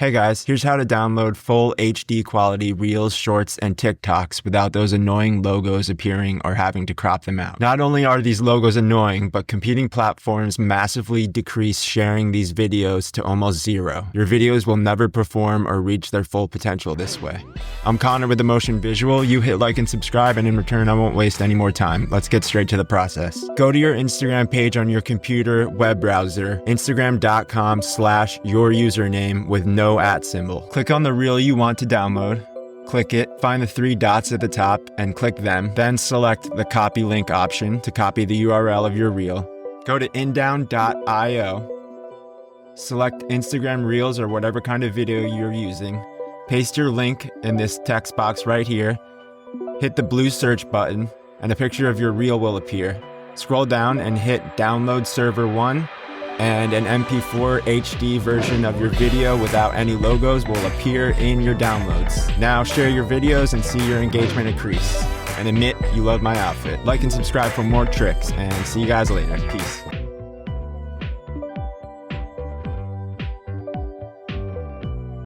Hey guys, here's how to download full HD quality Reels, Shorts, and TikToks without those annoying logos appearing or having to crop them out. Not only are these logos annoying, but competing platforms massively decrease sharing these videos to almost zero. Your videos will never perform or reach their full potential this way. I'm Connor with the Motion Visual. You hit like and subscribe, and in return, I won't waste any more time. Let's get straight to the process. Go to your Instagram page on your computer web browser, instagram.com/your username with no @ symbol. Click on the reel you want to download. Click it, find the 3 dots at the top and click them. Then select the copy link option to copy the URL of your reel. Go to indown.io. Select Instagram Reels or whatever kind of video you're using. Paste your link in this text box right here. Hit the blue search button and a picture of your reel will appear. Scroll down and hit Download Server 1. And an MP4 HD version of your video without any logos will appear in your downloads. Now share your videos and see your engagement increase. And admit you love my outfit. Like and subscribe for more tricks, and see you guys later. Peace.